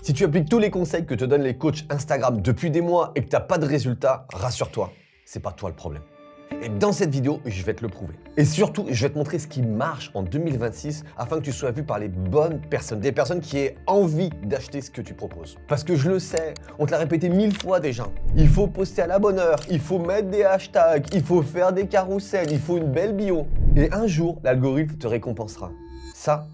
Si tu appliques tous les conseils que te donnent les coachs Instagram depuis des mois et que tu n'as pas de résultats, rassure-toi, c'est pas toi le problème. Et dans cette vidéo, je vais te le prouver. Et surtout, je vais te montrer ce qui marche en 2026 afin que tu sois vu par les bonnes personnes, des personnes qui aient envie d'acheter ce que tu proposes. Parce que je le sais, on te l'a répété 1000 fois déjà. Il faut poster à la bonne heure, il faut mettre des hashtags, il faut faire des carousels, il faut une belle bio. Et un jour, l'algorithme te récompensera. Ça,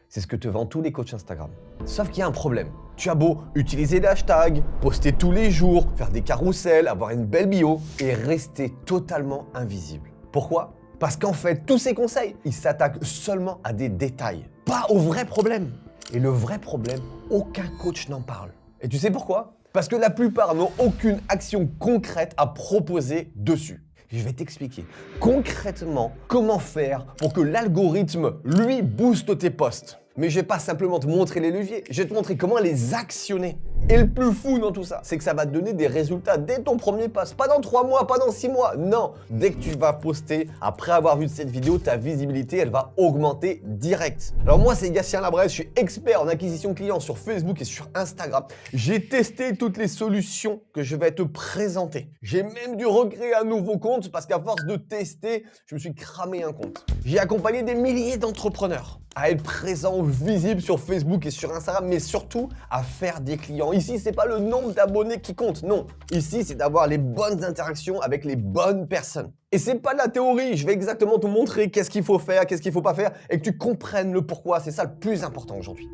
c'est ce que te vendent tous les coachs Instagram. Sauf qu'il y a un problème. Tu as beau utiliser des hashtags, poster tous les jours, faire des carousels, avoir une belle bio et rester totalement invisible. Pourquoi? Parce qu'en fait, tous ces conseils, ils s'attaquent seulement à des détails, pas au vrai problème. Et le vrai problème, aucun coach n'en parle. Et tu sais pourquoi? Parce que la plupart n'ont aucune action concrète à proposer dessus. Je vais t'expliquer concrètement comment faire pour que l'algorithme, lui, booste tes posts. Mais je vais pas simplement te montrer les leviers, je vais te montrer comment les actionner. Et le plus fou dans tout ça, c'est que ça va te donner des résultats dès ton premier post. Pas dans 3 mois, pas dans 6 mois, non. Dès que tu vas poster, après avoir vu cette vidéo, ta visibilité, elle va augmenter direct. Alors moi, c'est Gatien Labrèche, je suis expert en acquisition client sur Facebook et sur Instagram. J'ai testé toutes les solutions que je vais te présenter. J'ai même dû recréer un nouveau compte parce qu'à force de tester, je me suis cramé un compte. J'ai accompagné des milliers d'entrepreneurs à être présent, visible sur Facebook et sur Instagram, mais surtout à faire des clients. Ici, c'est pas le nombre d'abonnés qui compte, non. Ici, c'est d'avoir les bonnes interactions avec les bonnes personnes. Et c'est pas de la théorie, je vais exactement te montrer qu'est-ce qu'il faut faire, qu'est-ce qu'il faut pas faire, et que tu comprennes le pourquoi. C'est ça le plus important aujourd'hui.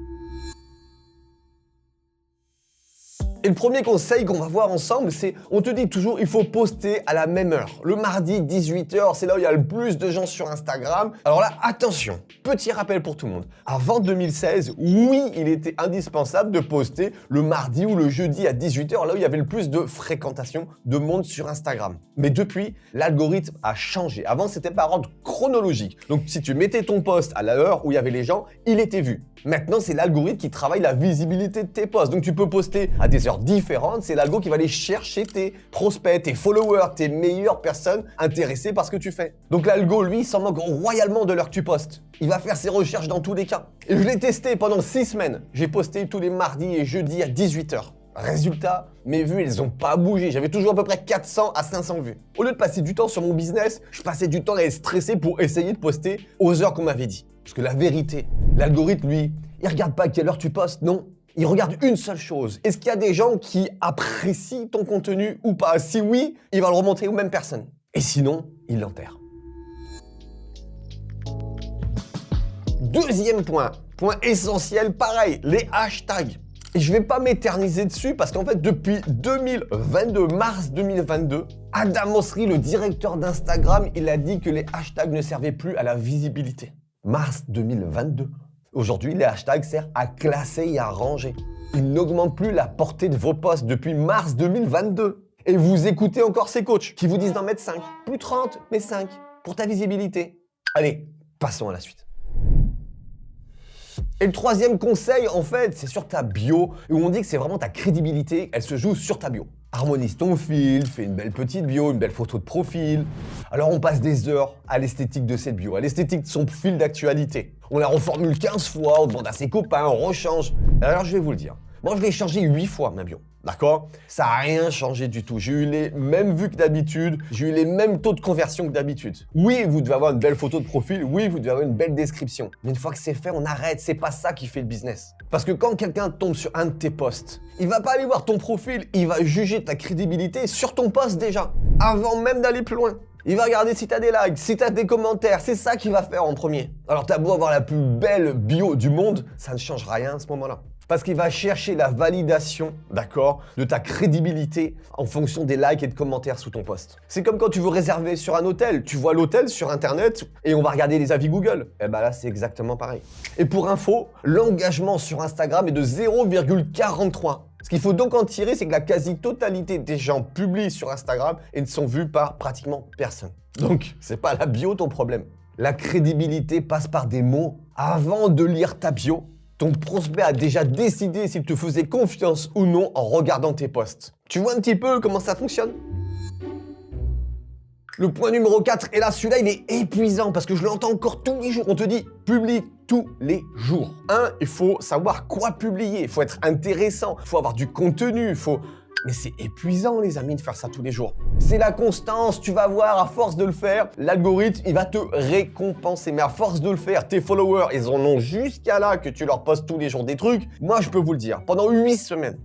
Et le premier conseil qu'on va voir ensemble, c'est, on te dit toujours, il faut poster à la même heure. Le mardi, 18h, c'est là où il y a le plus de gens sur Instagram. Alors là, attention, petit rappel pour tout le monde. Avant 2016, oui, il était indispensable de poster le mardi ou le jeudi à 18h, là où il y avait le plus de fréquentation de monde sur Instagram. Mais depuis, l'algorithme a changé. Avant, c'était par ordre chronologique. Donc, si tu mettais ton post à l'heure où il y avait les gens, il était vu. Maintenant, c'est l'algorithme qui travaille la visibilité de tes posts. Donc, tu peux poster à des heures différentes. C'est l'algo qui va aller chercher tes prospects, tes followers, tes meilleures personnes intéressées par ce que tu fais. Donc, l'algo, lui, s'en moque royalement de l'heure que tu postes. Il va faire ses recherches dans tous les cas. Et je l'ai testé pendant 6 semaines. J'ai posté tous les mardis et jeudis à 18h. Résultat, mes vues, elles ont pas bougé. J'avais toujours à peu près 400 à 500 vues. Au lieu de passer du temps sur mon business, je passais du temps à être stressé pour essayer de poster aux heures qu'on m'avait dit. Parce que la vérité, l'algorithme, lui, il regarde pas à quelle heure tu postes, non. Il regarde une seule chose. Est-ce qu'il y a des gens qui apprécient ton contenu ou pas? Si oui, il va le remontrer aux mêmes personnes. Et sinon, il l'enterre. Deuxième point essentiel, pareil, les hashtags. Et je vais pas m'éterniser dessus parce qu'en fait, depuis 2022, mars 2022, Adam Mosseri, le directeur d'Instagram, il a dit que les hashtags ne servaient plus à la visibilité. Mars 2022. Aujourd'hui, les hashtags servent à classer et à ranger. Ils n'augmentent plus la portée de vos posts depuis mars 2022. Et vous écoutez encore ces coachs qui vous disent d'en mettre 5. Plus 30, mais 5 pour ta visibilité. Allez, passons à la suite. Et le troisième conseil, en fait, c'est sur ta bio, où on dit que c'est vraiment ta crédibilité, elle se joue sur ta bio. Harmonise ton fil, fais une belle petite bio, une belle photo de profil. Alors on passe des heures à l'esthétique de cette bio, à l'esthétique de son fil d'actualité. On la reformule 15 fois, on demande à ses copains, on rechange. Alors je vais vous le dire, moi je l'ai changé 8 fois ma bio. D'accord? Ça n'a rien changé du tout. J'ai eu les mêmes vues que d'habitude. J'ai eu les mêmes taux de conversion que d'habitude. Oui, vous devez avoir une belle photo de profil. Oui, vous devez avoir une belle description. Mais une fois que c'est fait, on arrête. C'est pas ça qui fait le business. Parce que quand quelqu'un tombe sur un de tes posts, il va pas aller voir ton profil. Il va juger ta crédibilité sur ton post déjà. Avant même d'aller plus loin. Il va regarder si tu as des likes, si tu as des commentaires. C'est ça qu'il va faire en premier. Alors t'as beau avoir la plus belle bio du monde, ça ne change rien à ce moment-là. Parce qu'il va chercher la validation, d'accord, de ta crédibilité en fonction des likes et de commentaires sous ton post. C'est comme quand tu veux réserver sur un hôtel. Tu vois l'hôtel sur Internet et on va regarder les avis Google. Et ben là, c'est exactement pareil. Et pour info, l'engagement sur Instagram est de 0,43. Ce qu'il faut donc en tirer, c'est que la quasi-totalité des gens publient sur Instagram et ne sont vus par pratiquement personne. Donc, c'est pas la bio ton problème. La crédibilité passe par des mots. Avant de lire ta bio, ton prospect a déjà décidé s'il te faisait confiance ou non en regardant tes posts. Tu vois un petit peu comment ça fonctionne? Le point numéro 4, et là celui-là il est épuisant parce que je l'entends encore tous les jours. On te dit publie tous les jours. Il faut savoir quoi publier, il faut être intéressant, il faut avoir du contenu, il faut... Mais c'est épuisant les amis de faire ça tous les jours. C'est la constance, tu vas voir, à force de le faire, l'algorithme il va te récompenser. Mais à force de le faire, tes followers, ils en ont jusqu'à là que tu leur postes tous les jours des trucs. Moi je peux vous le dire, pendant 8 semaines,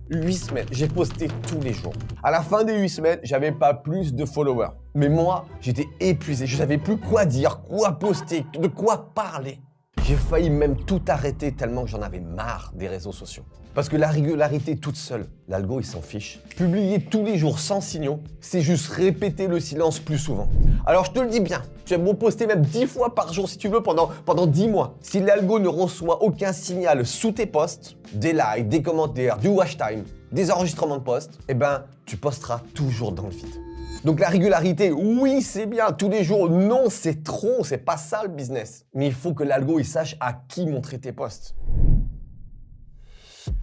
j'ai posté tous les jours. À la fin des 8 semaines, j'avais pas plus de followers. Mais moi, j'étais épuisé, je savais plus quoi dire, quoi poster, de quoi parler. J'ai failli même tout arrêter tellement que j'en avais marre des réseaux sociaux. Parce que la régularité toute seule, l'algo il s'en fiche. Publier tous les jours sans signaux, c'est juste répéter le silence plus souvent. Alors je te le dis bien, tu as beau poster même 10 fois par jour si tu veux pendant 10 mois. Si l'algo ne reçoit aucun signal sous tes posts, des likes, des commentaires, du watch time, des enregistrements de posts, eh ben tu posteras toujours dans le vide. Donc la régularité, oui c'est bien, tous les jours, non c'est trop, c'est pas ça le business. Mais il faut que l'algo il sache à qui montrer tes posts.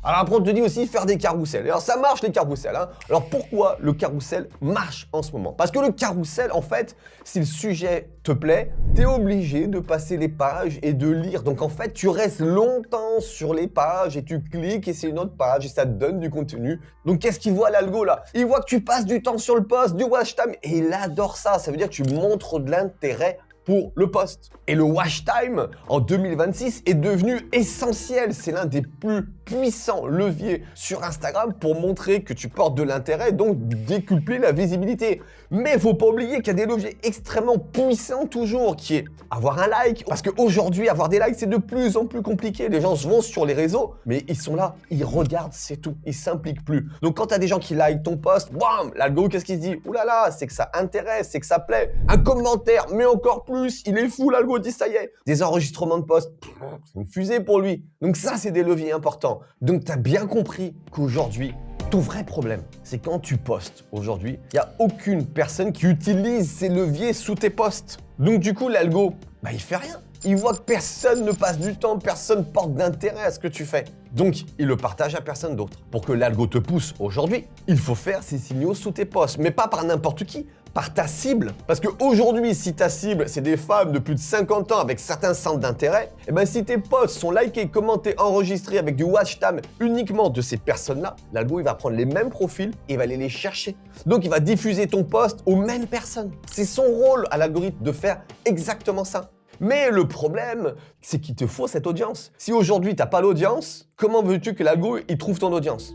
Alors après on te dit aussi faire des carousels. Alors ça marche les carousels. Alors pourquoi le carrousel marche en ce moment? Parce que le carrousel en fait, si le sujet te plaît, tu es obligé de passer les pages et de lire. Donc en fait tu restes longtemps sur les pages et tu cliques et c'est une autre page et ça te donne du contenu. Donc qu'est-ce qu'il voit l'algo là? Il voit que tu passes du temps sur le post, du watch time et il adore ça. Ça veut dire que tu montres de l'intérêt pour le post. Et le watch time en 2026 est devenu essentiel. C'est l'un des plus puissants leviers sur Instagram pour montrer que tu portes de l'intérêt, donc décupler la visibilité. Mais il ne faut pas oublier qu'il y a des leviers extrêmement puissants toujours, qui est avoir un like. Parce qu'aujourd'hui, avoir des likes, c'est de plus en plus compliqué. Les gens se vont sur les réseaux, mais ils sont là, ils regardent, c'est tout. Ils ne s'impliquent plus. Donc quand tu as des gens qui likent ton post, bam, l'algo, qu'est-ce qu'il se dit? Ouh là là, c'est que ça intéresse, c'est que ça plaît. Un commentaire, mais encore plus, il est fou, l'algo dit ça y est. Des enregistrements de posts, c'est une fusée pour lui. Donc ça, c'est des leviers importants. Donc tu as bien compris qu'aujourd'hui, ton vrai problème, c'est quand tu postes aujourd'hui, il n'y a aucune personne qui utilise ces leviers sous tes posts. Donc du coup, l'algo, il fait rien. Il voit que personne ne passe du temps, personne porte d'intérêt à ce que tu fais. Donc, il le partage à personne d'autre. Pour que l'algo te pousse aujourd'hui, il faut faire ces signaux sous tes posts, mais pas par n'importe qui, par ta cible. Parce qu'aujourd'hui, si ta cible, c'est des femmes de plus de 50 ans avec certains centres d'intérêt, et ben si tes posts sont likés, commentés, enregistrés avec du watch time uniquement de ces personnes-là, l'algo, il va prendre les mêmes profils et il va aller les chercher. Donc, il va diffuser ton post aux mêmes personnes. C'est son rôle à l'algorithme de faire exactement ça. Mais le problème, c'est qu'il te faut cette audience. Si aujourd'hui, tu n'as pas l'audience, comment veux-tu que l'algo il trouve ton audience?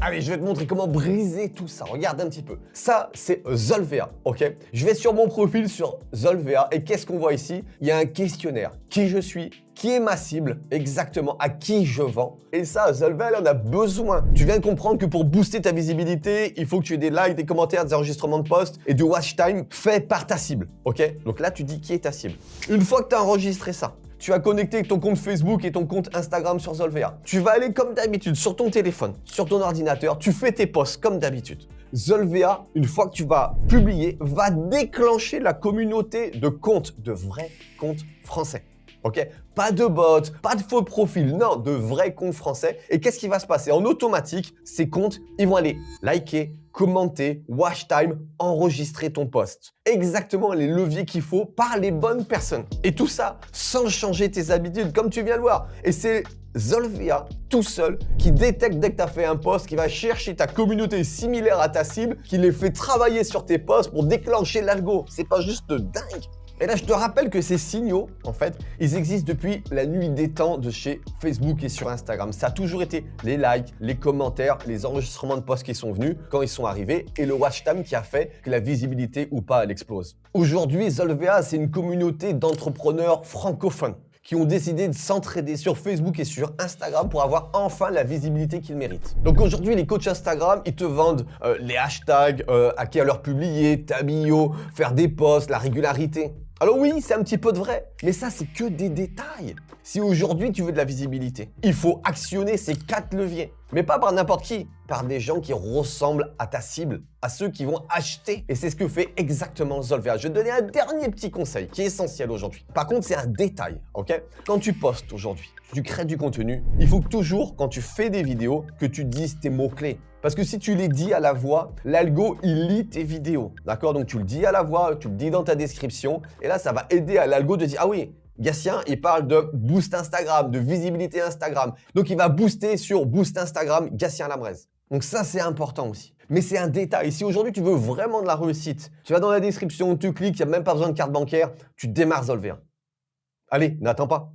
Allez, je vais te montrer comment briser tout ça. Regarde un petit peu. Ça, c'est Zolvea, ok? Je vais sur mon profil sur Zolvea et qu'est-ce qu'on voit ici? Il y a un questionnaire. Qui je suis? Qui est ma cible? Exactement. À qui je vends? Et ça, Zolvea, elle en a besoin. Tu viens de comprendre que pour booster ta visibilité, il faut que tu aies des likes, des commentaires, des enregistrements de posts et du watch time fait par ta cible, ok? Donc là, tu dis qui est ta cible. Une fois que tu as enregistré ça, tu as connecté ton compte Facebook et ton compte Instagram sur Zolvea. Tu vas aller comme d'habitude sur ton téléphone, sur ton ordinateur, tu fais tes posts comme d'habitude. Zolvea, une fois que tu vas publier, va déclencher la communauté de comptes, de vrais comptes français. Ok? Pas de bots, pas de faux profils, non, de vrais comptes français. Et qu'est-ce qui va se passer? En automatique, ces comptes, ils vont aller liker, commenter, watch time, enregistrer ton post. Exactement les leviers qu'il faut par les bonnes personnes. Et tout ça sans changer tes habitudes, comme tu viens de voir. Et c'est Zolvea tout seul qui détecte dès que tu as fait un post, qui va chercher ta communauté similaire à ta cible, qui les fait travailler sur tes posts pour déclencher l'algo. C'est pas juste dingue. Et là, je te rappelle que ces signaux, en fait, ils existent depuis la nuit des temps de chez Facebook et sur Instagram. Ça a toujours été les likes, les commentaires, les enregistrements de posts qui sont venus quand ils sont arrivés et le watch time qui a fait que la visibilité ou pas, elle explose. Aujourd'hui, Zolvea, c'est une communauté d'entrepreneurs francophones qui ont décidé de s'entraider sur Facebook et sur Instagram pour avoir enfin la visibilité qu'ils méritent. Donc aujourd'hui, les coachs Instagram, ils te vendent les hashtags, à quelle heure publier, ta bio, faire des posts, la régularité. Alors oui, c'est un petit peu de vrai, mais ça, c'est que des détails. Si aujourd'hui, tu veux de la visibilité, il faut actionner ces 4 leviers. Mais pas par n'importe qui, par des gens qui ressemblent à ta cible, à ceux qui vont acheter. Et c'est ce que fait exactement Zolvea. Je vais te donner un dernier petit conseil qui est essentiel aujourd'hui. Par contre, c'est un détail, ok? Quand tu postes aujourd'hui, tu crées du contenu, il faut que toujours, quand tu fais des vidéos, que tu dises tes mots-clés. Parce que si tu les dis à la voix, l'algo, il lit tes vidéos. D'accord? Donc tu le dis à la voix, tu le dis dans ta description. Et là, ça va aider à l'algo de dire, ah oui, Gatien, il parle de boost Instagram, de visibilité Instagram. Donc il va booster sur boost Instagram Gatien Lamrez. Donc ça, c'est important aussi. Mais c'est un détail. Si aujourd'hui, tu veux vraiment de la réussite, tu vas dans la description, tu cliques, il n'y a même pas besoin de carte bancaire, tu démarres Zolver. Allez, n'attends pas.